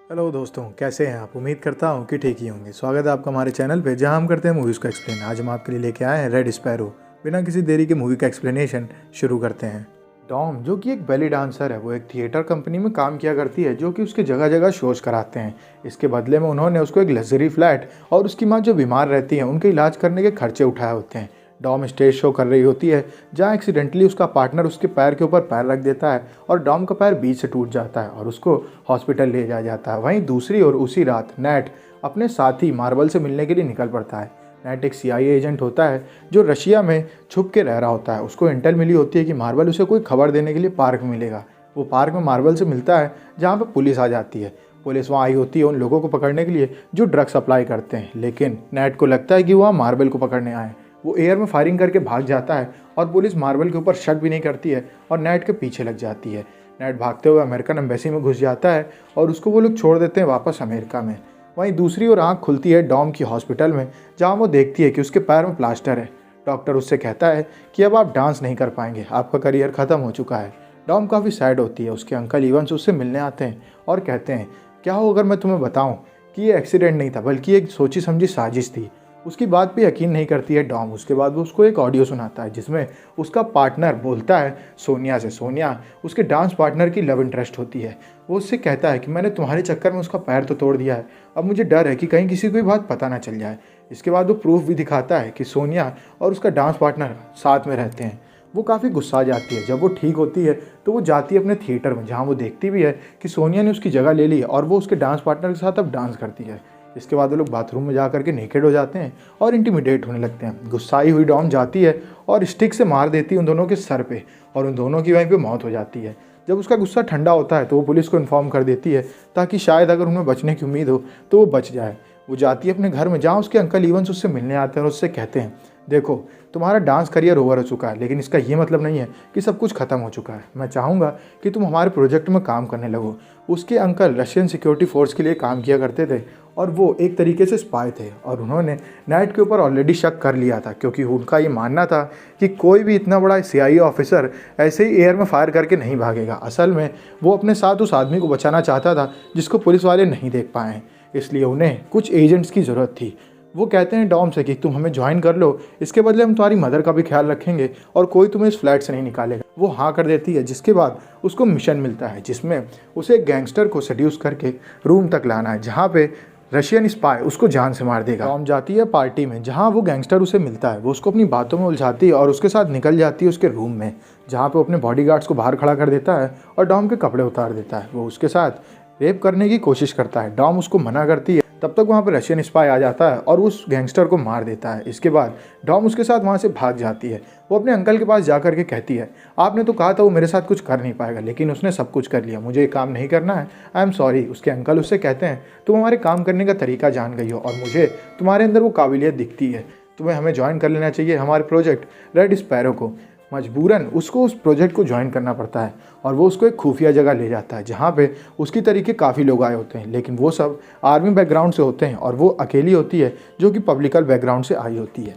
Hello दोस्तों, कैसे हैं आप। उम्मीद करता हूँ कि ठीक ही होंगे। स्वागत है आपका हमारे चैनल पे, जहाँ हम करते हैं मूवीज़ का एक्सप्लेन। आज हम आपके लिए लेके आए हैं रेड स्पैरो। बिना किसी देरी के मूवी का एक्सप्लेनेशन शुरू करते हैं। डॉम, जो कि एक बेली डांसर है, वो एक थिएटर कंपनी में काम किया करती है, जो कि उसके जगह जगह शोज कराते हैं। इसके बदले में उन्होंने उसको एक लग्जरी फ्लैट और उसकी माँ जो बीमार रहती हैं उनके इलाज करने के खर्चे उठाए होते हैं। डॉम स्टेज शो कर रही होती है, जहाँ एक्सीडेंटली उसका पार्टनर उसके पैर के ऊपर पैर रख देता है और डॉम का पैर बीच से टूट जाता है और उसको हॉस्पिटल ले जाया जाता है। वहीं दूसरी ओर उसी रात नेट अपने साथी मार्बल से मिलने के लिए निकल पड़ता है। नेट एक CIA एजेंट होता है जो रशिया में छुप के रह रहा होता है। उसको इंटेल मिली होती है कि मार्बल उसे कोई खबर देने के लिए पार्क में मिलेगा। वो पार्क में मार्बल से मिलता है, जहाँ पर पुलिस आ जाती है। पुलिस वहाँ आई होती है उन लोगों को पकड़ने के लिए जो ड्रग्स सप्लाई करते हैं, लेकिन नेट को लगता है कि वहाँ मार्बल को पकड़ने आए। वो एयर में फायरिंग करके भाग जाता है और पुलिस मार्बल के ऊपर शक भी नहीं करती है और नेट के पीछे लग जाती है। नेट भागते हुए अमेरिकन एम्बेसी में घुस जाता है और उसको वो लोग छोड़ देते हैं वापस अमेरिका में। वहीं दूसरी ओर आँख खुलती है डॉम की हॉस्पिटल में, जहाँ वो देखती है कि उसके पैर में प्लास्टर है। डॉक्टर उससे कहता है कि अब आप डांस नहीं कर पाएंगे, आपका करियर ख़त्म हो चुका है। डॉम काफ़ी सैड होती है। उसके अंकल इवंस उससे मिलने आते हैं और कहते हैं, क्या हो अगर मैं तुम्हें बताऊं कि ये एक्सीडेंट नहीं था बल्कि एक सोची समझी साजिश थी। उसकी बात पे यकीन नहीं करती है डॉम। उसके बाद वो उसको एक ऑडियो सुनाता है जिसमें उसका पार्टनर बोलता है सोनिया से। सोनिया उसके डांस पार्टनर की लव इंटरेस्ट होती है। वो उससे कहता है कि मैंने तुम्हारे चक्कर में उसका पैर तो तोड़ दिया है, अब मुझे डर है कि कहीं किसी को ये बात पता ना चल जाए। इसके बाद वो प्रूफ भी दिखाता है कि सोनिया और उसका डांस पार्टनर साथ में रहते हैं। वो काफ़ी गुस्सा जाती है। जब वो ठीक होती है तो वो जाती है अपने थिएटर में, जहाँ वो देखती भी है कि सोनिया ने उसकी जगह ले ली और वो उसके डांस पार्टनर के साथ अब डांस करती है। इसके बाद वो लोग बाथरूम में जा करके नेकेड हो जाते हैं और इंटिमिडेट होने लगते हैं। गुस्साई हुई डॉम जाती है और स्टिक से मार देती है उन दोनों के सर पे और उन दोनों की वहीं पे मौत हो जाती है। जब उसका गुस्सा ठंडा होता है तो वो पुलिस को इन्फॉर्म कर देती है ताकि शायद अगर उन्हें बचने की उम्मीद हो तो वो बच जाए। वो जाती है अपने घर में, जहाँ उसके अंकल इवंस उससे मिलने आते हैं और उससे कहते हैं, देखो तुम्हारा डांस करियर ओवर हो चुका है, लेकिन इसका ये मतलब नहीं है कि सब कुछ खत्म हो चुका है। मैं चाहूँगा कि तुम हमारे प्रोजेक्ट में काम करने लगो। उसके अंकल रशियन सिक्योरिटी फोर्स के लिए काम किया करते थे और वो एक तरीके से स्पाई थे और उन्होंने नेट के ऊपर ऑलरेडी शक कर लिया था, क्योंकि उनका ये मानना था कि कोई भी इतना बड़ा CIA ऑफिसर ऐसे ही एयर में फायर करके नहीं भागेगा। असल में वो अपने साथ उस आदमी को बचाना चाहता था जिसको पुलिस वाले नहीं देख पाए, इसलिए उन्हें कुछ एजेंट्स की ज़रूरत थी। वो कहते हैं डॉम से कि तुम हमें ज्वाइन कर लो, इसके बदले हम तुम्हारी मदर का भी ख्याल रखेंगे और कोई तुम्हें इस फ्लैट से नहीं निकालेगा। वो हाँ कर देती है, जिसके बाद उसको मिशन मिलता है जिसमें उसे एक गैंगस्टर को सेड्यूस करके रूम तक लाना है, जहाँ पे रशियन स्पाई उसको जान से मार देगा। डॉम जाती है पार्टी में, जहाँ वो गैंगस्टर उसे मिलता है। वो उसको अपनी बातों में उलझाती है और उसके साथ निकल जाती है उसके रूम में, जहाँ पे अपने बॉडीगार्ड्स को बाहर खड़ा कर देता है और डॉम के कपड़े उतार देता है। वो उसके साथ रेप करने की कोशिश करता है। डॉम उसको मना करती है। तब तक वहाँ पर रशियन स्पाई आ जाता है और उस गैंगस्टर को मार देता है। इसके बाद डॉम उसके साथ वहाँ से भाग जाती है। वो अपने अंकल के पास जा कर के कहती है, आपने तो कहा था वो मेरे साथ कुछ कर नहीं पाएगा, लेकिन उसने सब कुछ कर लिया, मुझे ये काम नहीं करना है, आई एम सॉरी। उसके अंकल उससे कहते हैं, तुम हमारे काम करने का तरीका जान गई हो और मुझे तुम्हारे अंदर वो काबिलियत दिखती है, तुम्हें हमें ज्वाइन कर लेना चाहिए हमारे प्रोजेक्ट रेड स्पैरो को। मजबूरन उसको उस प्रोजेक्ट को ज्वाइन करना पड़ता है और वो उसको एक खुफिया जगह ले जाता है, जहाँ पे उसकी तरीके काफ़ी लोग आए होते हैं, लेकिन वो सब आर्मी बैकग्राउंड से होते हैं और वो अकेली होती है जो कि पब्लिकल बैकग्राउंड से आई होती है।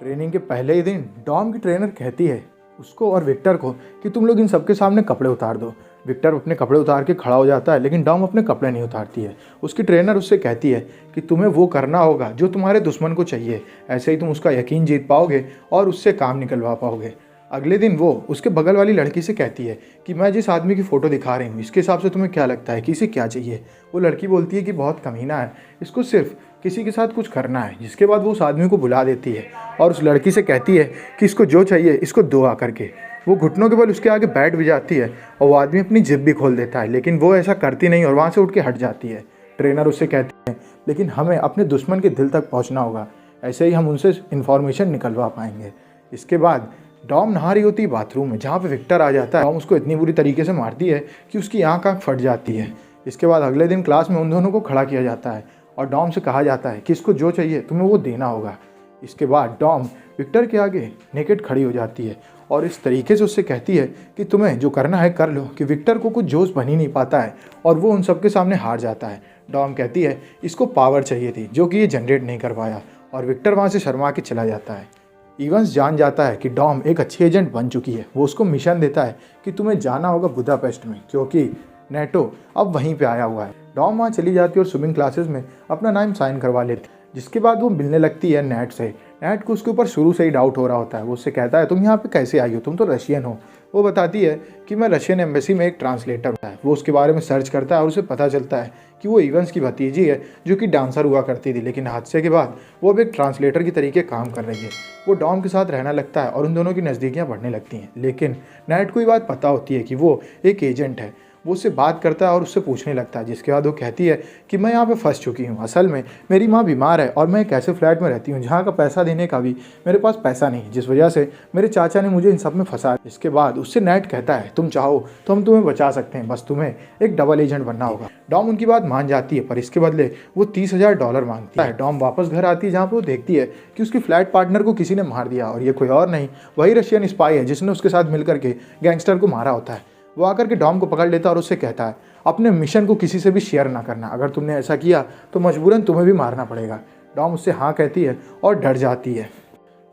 ट्रेनिंग के पहले ही दिन डॉम की ट्रेनर कहती है उसको और विक्टर को कि तुम लोग इन सबके सामने कपड़े उतार दो। विक्टर अपने कपड़े उतार के खड़ा हो जाता है, लेकिन डॉम अपने कपड़े नहीं उतारती है। उसकी ट्रेनर उससे कहती है कि तुम्हें वो करना होगा जो तुम्हारे दुश्मन को चाहिए, ऐसे ही तुम उसका यकीन जीत पाओगे और उससे काम निकलवा पाओगे। अगले दिन वो उसके बगल वाली लड़की से कहती है कि मैं जिस आदमी की फ़ोटो दिखा रही हूँ, इसके हिसाब से तुम्हें क्या लगता है कि इसे क्या चाहिए। वो लड़की बोलती है कि बहुत कमीना है, इसको सिर्फ किसी के साथ कुछ करना है। जिसके बाद वो उस आदमी को बुला देती है और उस लड़की से कहती है कि इसको जो चाहिए इसको दो आकर के। वो घुटनों के बल उसके आगे बैठ भी जाती है और वो आदमी अपनी जिप भी खोल देता है, लेकिन वो ऐसा करती नहीं और वहाँ से उठ के हट जाती है। ट्रेनर उससे कहती है, लेकिन हमें अपने दुश्मन के दिल तक पहुँचना होगा, ऐसे ही हम उनसे इन्फॉर्मेशन निकलवा पाएंगे। इसके बाद डॉम नहा रही होती है बाथरूम में, जहाँ पे विक्टर आ जाता है। डॉम उसको इतनी बुरी तरीके से मारती है कि उसकी आँख फट जाती है। इसके बाद अगले दिन क्लास में उन दोनों को खड़ा किया जाता है और डॉम से कहा जाता है कि इसको जो चाहिए तुम्हें वो देना होगा। इसके बाद डॉम विक्टर के आगे नेकेड खड़ी हो जाती है और इस तरीके से उससे कहती है कि तुम्हें जो करना है कर लो, कि विक्टर को कुछ जोश बन ही नहीं पाता है और वो उन सबके सामने हार जाता है। डॉम कहती है इसको पावर चाहिए थी जो कि ये जनरेट नहीं कर पाया और विक्टर वहाँ से शर्मा के चला जाता है। इवंस जान जाता है कि डॉम एक अच्छी एजेंट बन चुकी है। वो उसको मिशन देता है कि तुम्हें जाना होगा बुदापेस्ट में, क्योंकि नेटो अब वहीं पे आया हुआ है। डॉम वहाँ चली जाती है और स्विमिंग क्लासेस में अपना नाम साइन करवा लेती है। जिसके बाद वो मिलने लगती है नेट से। नेट को उसके ऊपर शुरू से ही डाउट हो रहा होता है। वो उससे कहता है तुम यहाँ पे कैसे आई हो, तुम तो रशियन हो। वो बताती है कि मैं रशियन एम्बेसी में एक ट्रांसलेटर होता है। वो उसके बारे में सर्च करता है और उसे पता चलता है कि वो इवंस की भतीजी है जो कि डांसर हुआ करती थी, लेकिन हादसे के बाद वो अब एक ट्रांसलेटर की तरीके काम कर रही है। वो डॉम के साथ रहना लगता है और उन दोनों की नज़दीकियाँ बढ़ने लगती हैं। लेकिन नेट को ये बात पता होती है कि वो एक एजेंट है। वो उससे बात करता है और उससे पूछने लगता है, जिसके बाद वो कहती है कि मैं यहाँ पे फंस चुकी हूँ। असल में मेरी माँ बीमार है और मैं एक ऐसे फ्लैट में रहती हूँ जहाँ का पैसा देने का भी मेरे पास पैसा नहीं, जिस वजह से मेरे चाचा ने मुझे इन सब में फंसा। इसके बाद उससे नेट कहता है तुम चाहो तो हम तुम्हें बचा सकते हैं, बस तुम्हें एक डबल एजेंट बनना होगा। डॉम उनकी बात मान जाती है, पर इसके बदले वो $30,000 मांगती है। डॉम वापस घर आती है जहाँ पर वो देखती है कि उसकी फ्लैट पार्टनर को किसी ने मार दिया, और ये कोई और नहीं वही रशियन स्पाई है जिसने उसके साथ मिलकर के गैंगस्टर को मारा होता है। वो आकर के डॉम को पकड़ लेता है और उससे कहता है अपने मिशन को किसी से भी शेयर ना करना, अगर तुमने ऐसा किया तो मजबूरन तुम्हें भी मारना पड़ेगा। डॉम उससे हाँ कहती है और डर जाती है।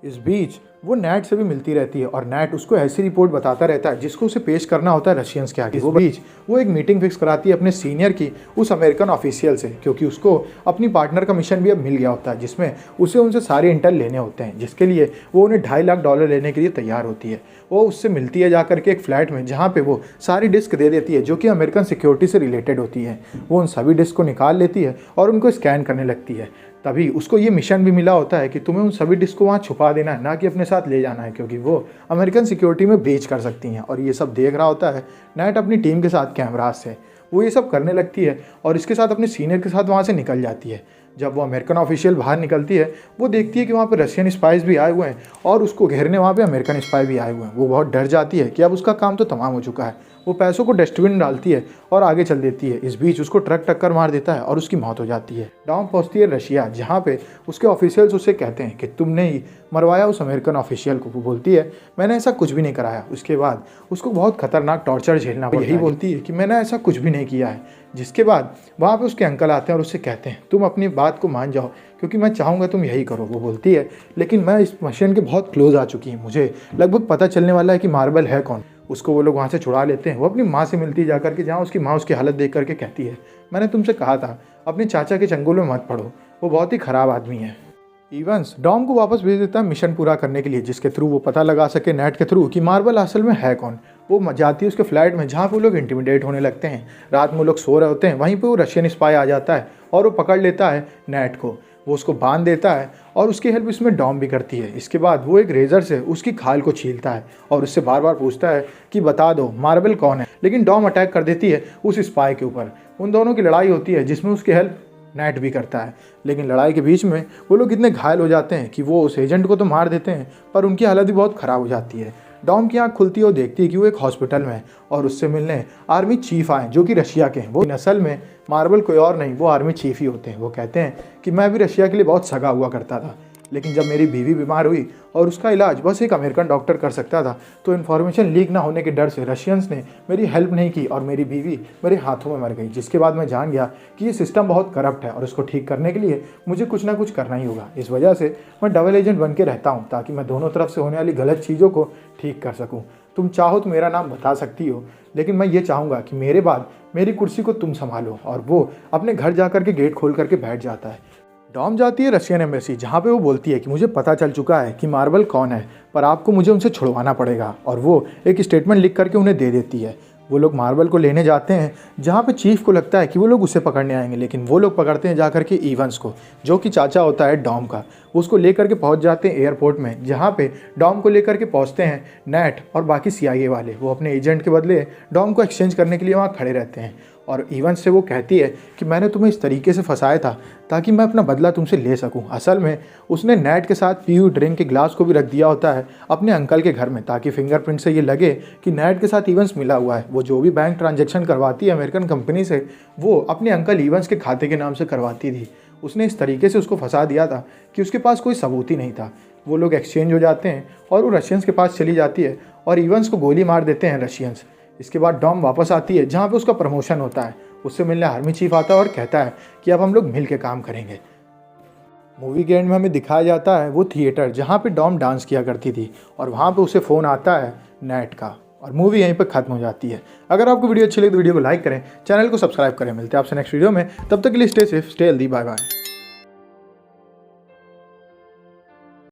इस बीच वो नेट से भी मिलती रहती है और नेट उसको ऐसी रिपोर्ट बताता रहता है जिसको उसे पेश करना होता है रशियंस के आगे। वो एक मीटिंग फिक्स कराती है अपने सीनियर की उस अमेरिकन ऑफिशियल से, क्योंकि उसको अपनी पार्टनर का मिशन भी अब मिल गया होता है जिसमें उसे उनसे सारे इंटेल लेने होते हैं, जिसके लिए वो उन्हें $2.5 लाख लेने के लिए तैयार होती है। वो उससे मिलती है जाकर के एक फ्लैट में, जहाँ पे वो सारी डिस्क दे देती है जो कि अमेरिकन सिक्योरिटी से रिलेटेड होती है। वो उन सभी डिस्क को निकाल लेती है और उनको स्कैन करने लगती है। तभी उसको ये मिशन भी मिला होता है कि तुम्हें उन सभी डिस्क को वहाँ छुपा देना है, ना कि अपने साथ ले जाना है, क्योंकि वो अमेरिकन सिक्योरिटी में ब्रीच कर सकती हैं। और ये सब देख रहा होता है नेट अपनी टीम के साथ कैमरास से। वो ये सब करने लगती है और इसके साथ अपने सीनियर के साथ वहाँ से निकल जाती है। जब वो अमेरिकन ऑफिशियल बाहर निकलती है, वो देखती है कि वहाँ पर रशियन स्पाइस भी आए हुए हैं और उसको घेरने वहाँ पे अमेरिकन स्पाई भी आए हुए हैं। वो बहुत डर जाती है कि अब उसका काम तो तमाम हो चुका है। वो पैसों को डस्टबिन डालती है और आगे चल देती है। इस बीच उसको ट्रक टक्कर मार देता है और उसकी मौत हो जाती है। डॉम पहुँचती है रशिया, जहाँ पे उसके ऑफिशियल्स उससे कहते हैं कि तुमने ही मरवाया उस अमेरिकन ऑफिशियल को। वो बोलती है मैंने ऐसा कुछ भी नहीं कराया। उसके बाद उसको बहुत खतरनाक टॉर्चर झेलना पड़ता है। यही बोलती है कि मैंने ऐसा कुछ भी नहीं किया है। जिसके बाद वहाँ पे उसके अंकल आते हैं और उससे कहते हैं तुम अपनी बात को मान जाओ, क्योंकि मैं चाहूँगा तुम यही करो। वो बोलती है लेकिन मैं इस मिशन के बहुत क्लोज आ चुकी हूँ, मुझे लगभग पता चलने वाला है कि मार्बल है कौन। उसको वो लोग वहाँ से छुड़ा लेते हैं। वो अपनी माँ से मिलती जा करके, जहाँ उसकी माँ उसकी हालत देख करके कहती है मैंने तुमसे कहा था अपने चाचा के चंगुल में मत पड़ो, वो बहुत ही ख़राब आदमी है। इवंस डॉम को वापस भेज देता है मिशन पूरा करने के लिए, जिसके थ्रू वो पता लगा सके नेट के थ्रू कि मार्बल असल में है कौन। वो जाती है उसके फ्लैट में, जहाँ पे वो लोग इंटिमिडेट होने लगते हैं। रात में वो लोग सो रहे होते हैं, वहीं पे वो रशियन स्पाई आ जाता है और वो पकड़ लेता है नेट को। वो उसको बांध देता है और उसकी हेल्प इसमें डॉम भी करती है। इसके बाद वो एक रेजर से उसकी खाल को छीलता है और उससे बार बार पूछता है कि बता दो मार्बल कौन है, लेकिन डॉम अटैक कर देती है उस स्पाई के ऊपर। उन दोनों की लड़ाई होती है जिसमें उसकी हेल्प नेट भी करता है, लेकिन लड़ाई के बीच में वो लोग इतने घायल हो जाते हैं कि वो उस एजेंट को तो मार देते हैं, पर उनकी हालत भी बहुत ख़राब हो जाती है। डॉम की आँख खुलती है और देखती है कि वो एक हॉस्पिटल में है और उससे मिलने आर्मी चीफ आए जो कि रशिया के हैं। वो असल में मार्बल कोई और नहीं, वो आर्मी चीफ ही होते हैं। वो कहते हैं कि मैं भी रशिया के लिए बहुत सगा हुआ करता था, लेकिन जब मेरी बीवी बीमार हुई और उसका इलाज बस एक अमेरिकन डॉक्टर कर सकता था, तो इन्फॉर्मेशन लीक ना होने के डर से रशियंस ने मेरी हेल्प नहीं की और मेरी बीवी मेरे हाथों में मर गई। जिसके बाद मैं जान गया कि ये सिस्टम बहुत करप्ट है और इसको ठीक करने के लिए मुझे कुछ ना कुछ करना ही होगा। इस वजह से मैं डबल एजेंट बन के रहता हूँ, ताकि मैं दोनों तरफ से होने वाली गलत चीज़ों को ठीक कर सकूँ। तुम चाहो तो मेरा नाम बता सकती हो, लेकिन मैं ये चाहूँगा कि मेरे बाद मेरी कुर्सी को तुम संभालो। और वो अपने घर जा कर के गेट खोल करके बैठ जाता है। डॉम जाती है रशियन एम्बेसी, जहाँ पे वो बोलती है कि मुझे पता चल चुका है कि मार्बल कौन है, पर आपको मुझे उनसे छुड़वाना पड़ेगा। और वो एक स्टेटमेंट लिख करके उन्हें दे देती है। वो लोग मार्बल को लेने जाते हैं, जहाँ पे चीफ को लगता है कि वो लोग उसे पकड़ने आएंगे, लेकिन वो लोग पकड़ते हैं जाकर के इवंस को, जो कि चाचा होता है डॉम का। उसको लेकर के पहुँच जाते हैं एयरपोर्ट में, जहाँ पे डॉम को लेकर के पहुँचते हैं नेट और बाकी CIA वाले। वो अपने एजेंट के बदले डॉम को एक्सचेंज करने के लिए वहाँ खड़े रहते हैं और इवंस से वो कहती है कि मैंने तुम्हें इस तरीके से फंसाया था ताकि मैं अपना बदला तुमसे ले सकूं। असल में उसने नेट के साथ पी हुई ड्रिंक के ग्लास को भी रख दिया होता है अपने अंकल के घर में, ताकि फिंगरप्रिंट से ये लगे कि नेट के साथ इवंस मिला हुआ है। वो जो भी बैंक ट्रांजैक्शन करवाती है अमेरिकन कंपनी से, वो अपने अंकल इवंस के खाते के नाम से करवाती थी। उसने इस तरीके से उसको फंसा दिया था कि उसके पास कोई सबूत ही नहीं था। वो लोग एक्सचेंज हो जाते हैं और वो रशियंस के पास चली जाती है और इवंस को गोली मार देते हैं रशियंस। इसके बाद डॉम वापस आती है, जहाँ पे उसका प्रमोशन होता है। उससे मिलने आर्मी चीफ आता है और कहता है कि अब हम लोग मिल के काम करेंगे। मूवी के एंड में हमें दिखाया जाता है वो थिएटर, जहाँ पे डॉम डांस किया करती थी, और वहाँ पे उसे फ़ोन आता है नेट का और मूवी यहीं पर खत्म हो जाती है। अगर आपको वीडियो अच्छी लगी तो वीडियो को लाइक करें, चैनल को सब्सक्राइब करें। मिलते हैं आपसे नेक्स्ट वीडियो में, तब तक के लिए stay safe, stay healthy, bye bye.